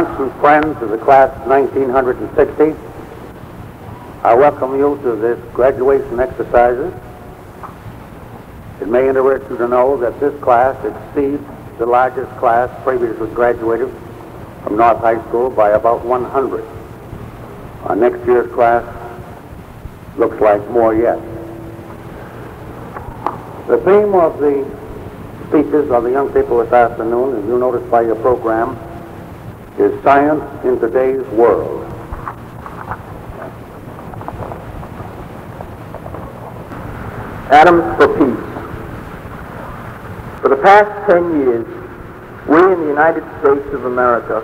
aunts and friends of the class of 1960, I welcome you to this graduation exercises. It may interest you to know that this class exceeds the largest class previously graduated from North High School by about 100. Our next year's class looks like more yet. The theme of the speeches of the young people this afternoon, as you notice by your program, is Science in Today's World. Atoms for Peace. For the past 10 years, we in the United States of America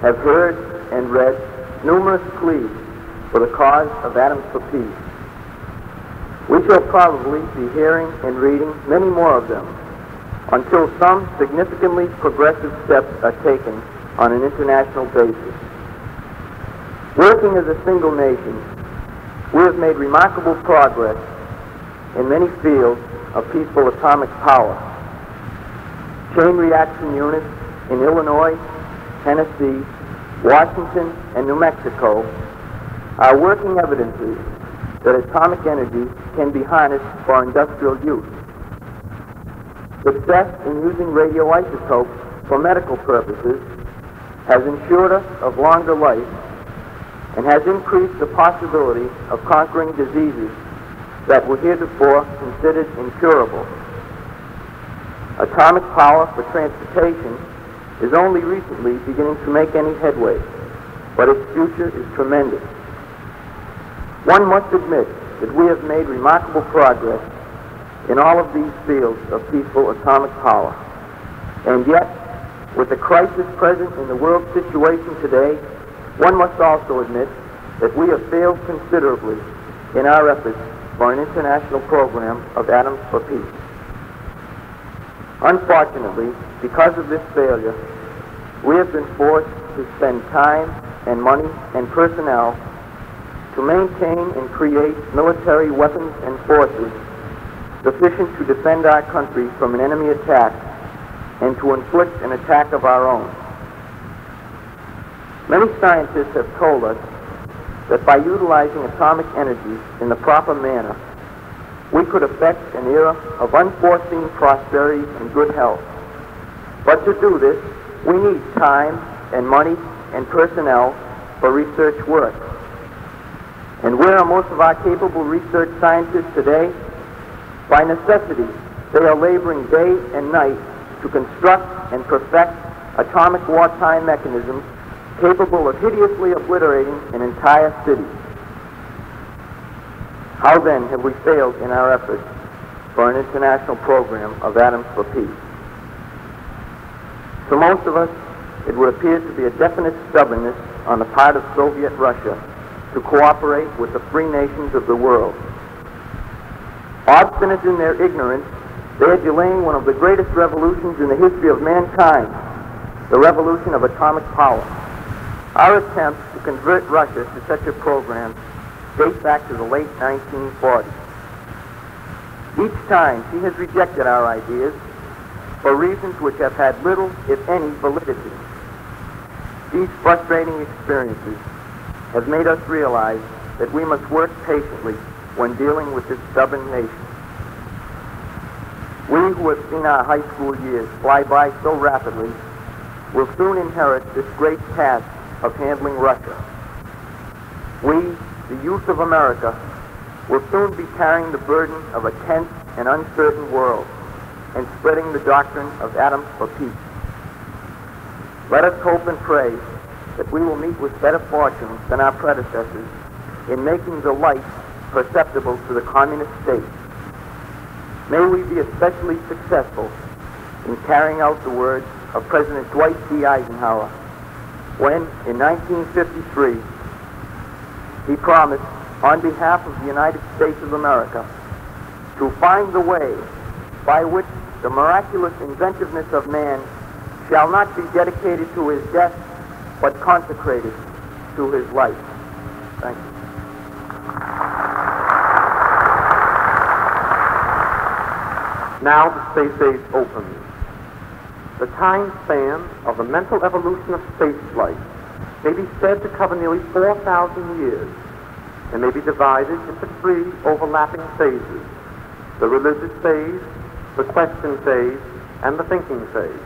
have heard and read numerous pleas for the cause of atoms for peace. We shall probably be hearing and reading many more of them until some significantly progressive steps are taken on an international basis. Working as a single nation, we have made remarkable progress in many fields of peaceful atomic power. Chain reaction units in Illinois, Tennessee, Washington, and New Mexico are working evidences that atomic energy can be harnessed for industrial use. Success in using radioisotopes for medical purposes has ensured us of longer life and has increased the possibility of conquering diseases that were heretofore considered incurable. Atomic power for transportation is only recently beginning to make any headway, but its future is tremendous. One must admit that we have made remarkable progress in all of these fields of peaceful atomic power. And yet, with the crisis present in the world situation today, one must also admit that we have failed considerably in our efforts for an international program of atoms for peace. Unfortunately, because of this failure, we have been forced to spend time and money and personnel to maintain and create military weapons and forces sufficient to defend our country from an enemy attack and to inflict an attack of our own. Many scientists have told us that by utilizing atomic energy in the proper manner, we could effect an era of unforeseen prosperity and good health. But to do this, we need time and money and personnel for research work. And where are most of our capable research scientists today? By necessity, they are laboring day and night to construct and perfect atomic wartime mechanisms capable of hideously obliterating an entire city. How then have we failed in our efforts for an international program of atoms for peace? To most of us, it would appear to be a definite stubbornness on the part of Soviet Russia to cooperate with the free nations of the world. Obstinate in their ignorance, they are delaying one of the greatest revolutions in the history of mankind, the revolution of atomic power. Our attempts to convert Russia to such a program date back to the late 1940s. Each time she has rejected our ideas for reasons which have had little, if any, validity. These frustrating experiences have made us realize that we must work patiently when dealing with this stubborn nation. We who have seen our high school years fly by so rapidly will soon inherit this great task of handling Russia. We, the youth of America, will soon be carrying the burden of a tense and uncertain world and spreading the doctrine of atoms for peace. Let us hope and pray that we will meet with better fortunes than our predecessors in making the light perceptible to the communist states. May we be especially successful in carrying out the words of President Dwight D. Eisenhower when, in 1953, he promised, on behalf of the United States of America, to find the way by which the miraculous inventiveness of man shall not be dedicated to his death, but consecrated to his life. Thank you. Now the space age opens. The time span of the mental evolution of space flight may be said to cover nearly 4,000 years and may be divided into three overlapping phases: the religious phase, the question phase, and the thinking phase.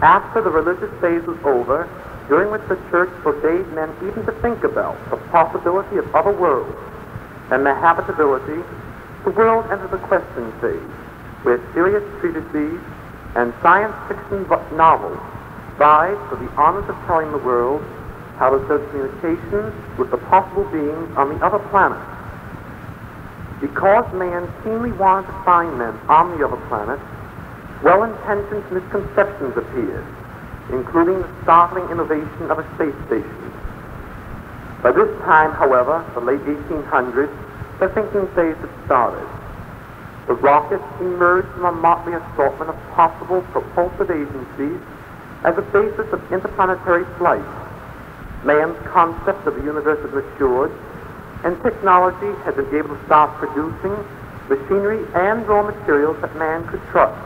After the religious phase was over, during which the church forbade men even to think about the possibility of other worlds and their habitability, the world entered the question phase, where serious treatises and science fiction novels vied for the honors of telling the world how to build communications with the possible beings on the other planets. Because man keenly wanted to find them on the other planets, well-intentioned misconceptions appeared, including the startling innovation of a space station. By this time, however, the late 1800s, the thinking phase had started. The rocket emerged from a motley assortment of possible propulsive agencies as a basis of interplanetary flight. Man's concept of the universe had matured, and technology had been able to start producing machinery and raw materials that man could trust.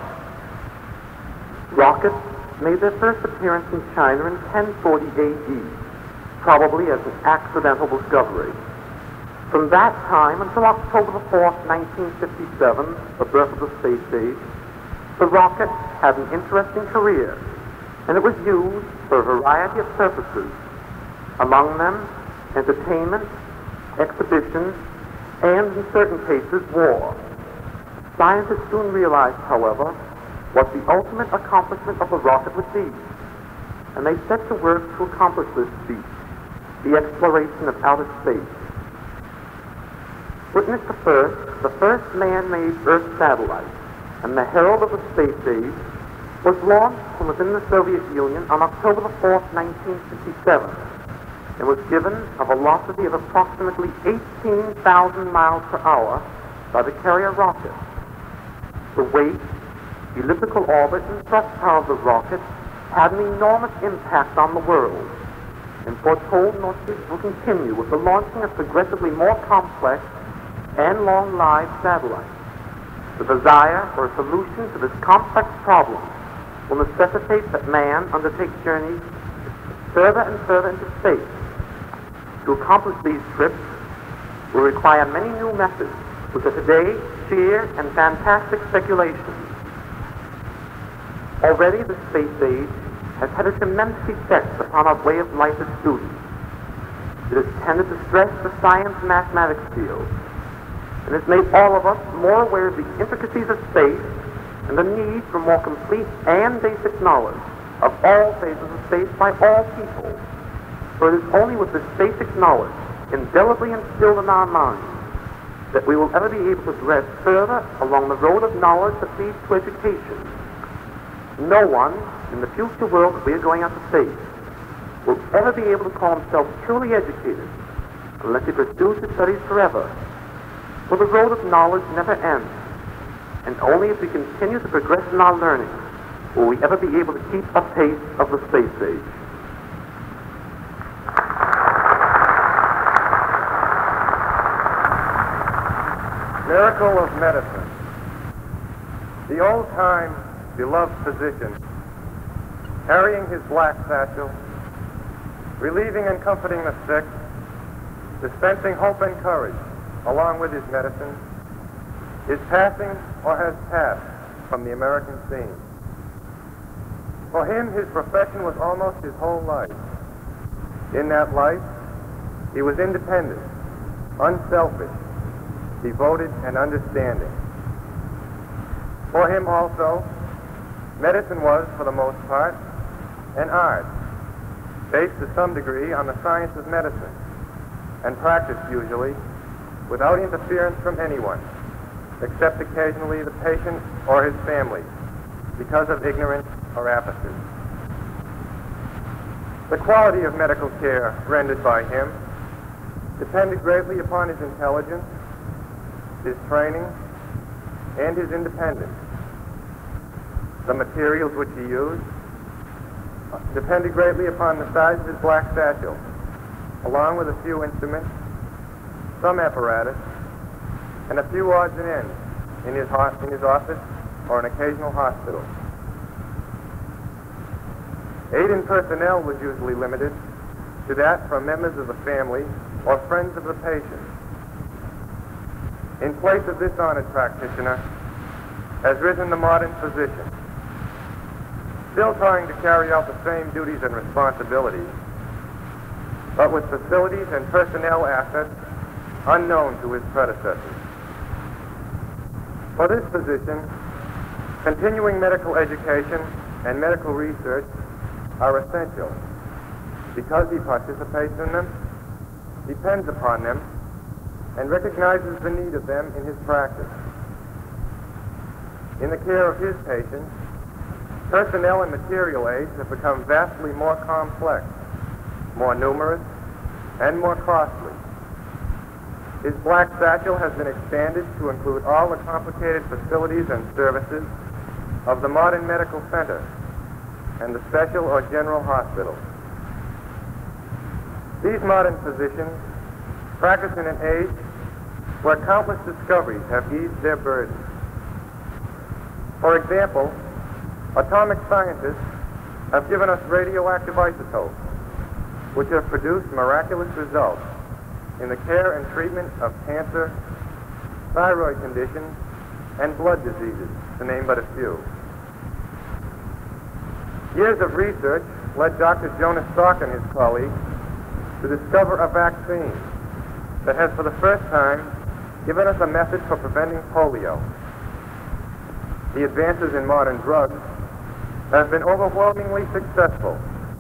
Rockets made their first appearance in China in 1040 AD, probably as an accidental discovery. From that time until October the 4th, 1957, the birth of the space age, the rocket had an interesting career, and it was used for a variety of purposes, among them entertainment, exhibition, and in certain cases, war. Scientists soon realized, however, what the ultimate accomplishment of the rocket would be, and they set to work to accomplish this feat, the exploration of outer space. Witness the first man-made Earth satellite, and the herald of the space age, was launched from within the Soviet Union on October the 4th, 1957, and was given a velocity of approximately 18,000 miles per hour by the carrier rocket. The weight, elliptical orbit, and thrust power of the rocket had an enormous impact on the world, and foretold North will continue with the launching of progressively more complex and long-lived satellites. The desire for a solution to this complex problem will necessitate that man undertake journeys further and further into space. To accomplish these trips will require many new methods, which are today sheer and fantastic speculations. Already the space age has had a tremendous effect upon our way of life as students. It has tended to stress the science and mathematics field, and has made all of us more aware of the intricacies of space and the need for more complete and basic knowledge of all phases of space by all people. For it is only with this basic knowledge indelibly instilled in our minds that we will ever be able to progress further along the road of knowledge that leads to education. No one in the future world that we are going out to space will ever be able to call himself truly educated unless he pursues his studies forever. For the road of knowledge never ends, and only if we continue to progress in our learning will we ever be able to keep a pace of the space age. Miracle of medicine. The old-time beloved physician, carrying his black satchel, relieving and comforting the sick, dispensing hope and courage along with his medicine, is passing or has passed from the American scene. For him, his profession was almost his whole life. In that life, he was independent, unselfish, devoted, and understanding. For him also, medicine was, for the most part, an art, based to some degree on the science of medicine, and practiced usually without interference from anyone, except occasionally the patient or his family, because of ignorance or apathy. The quality of medical care rendered by him depended greatly upon his intelligence, his training, and his independence. The materials which he used depended greatly upon the size of his black satchel, along with a few instruments, some apparatus, and a few odds and ends in his office or an occasional hospital. Aid in personnel was usually limited to that from members of the family or friends of the patient. In place of this honored practitioner has risen the modern physician, still trying to carry out the same duties and responsibilities, but with facilities and personnel assets unknown to his predecessors. For this physician, continuing medical education and medical research are essential because he participates in them, depends upon them, and recognizes the need of them in his practice. In the care of his patients, personnel and material aids have become vastly more complex, more numerous, and more costly. His black satchel has been expanded to include all the complicated facilities and services of the modern medical center and the special or general hospitals. These modern physicians practice in an age where countless discoveries have eased their burden. For example, atomic scientists have given us radioactive isotopes, which have produced miraculous results in the care and treatment of cancer, thyroid conditions, and blood diseases, to name but a few. Years of research led Dr. Jonas Salk and his colleagues to discover a vaccine that has for the first time given us a method for preventing polio. The advances in modern drugs have been overwhelmingly successful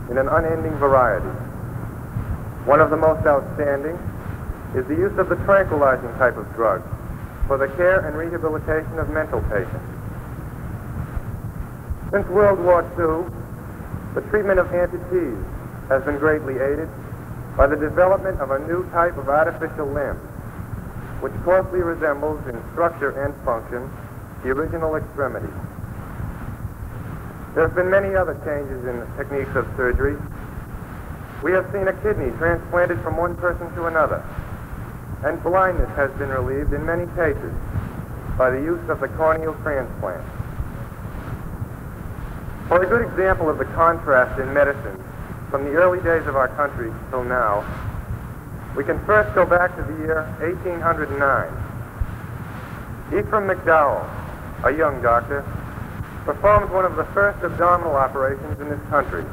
in an unending variety. One of the most outstanding is the use of the tranquilizing type of drug for the care and rehabilitation of mental patients. Since World War II, the treatment of amputees has been greatly aided by the development of a new type of artificial limb, which closely resembles in structure and function the original extremity. There have been many other changes in the techniques of surgery. We have seen a kidney transplanted from one person to another, and blindness has been relieved in many cases by the use of the corneal transplant. For a good example of the contrast in medicine from the early days of our country till now, we can first go back to the year 1809. Ephraim McDowell, a young doctor, performed one of the first abdominal operations in this country.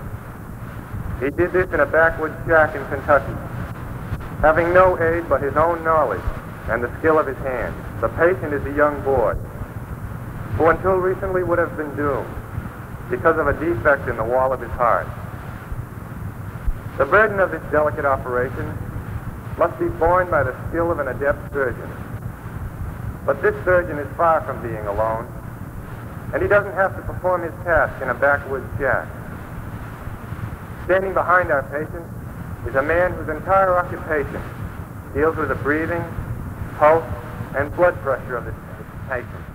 He did this in a backwoods shack in Kentucky, having no aid but his own knowledge and the skill of his hands. The patient is a young boy who until recently would have been doomed because of a defect in the wall of his heart. The burden of this delicate operation must be borne by the skill of an adept surgeon. But this surgeon is far from being alone, and he doesn't have to perform his task in a backwoods shack. Standing behind our patient is a man whose entire occupation deals with the breathing, pulse, and blood pressure of this patient.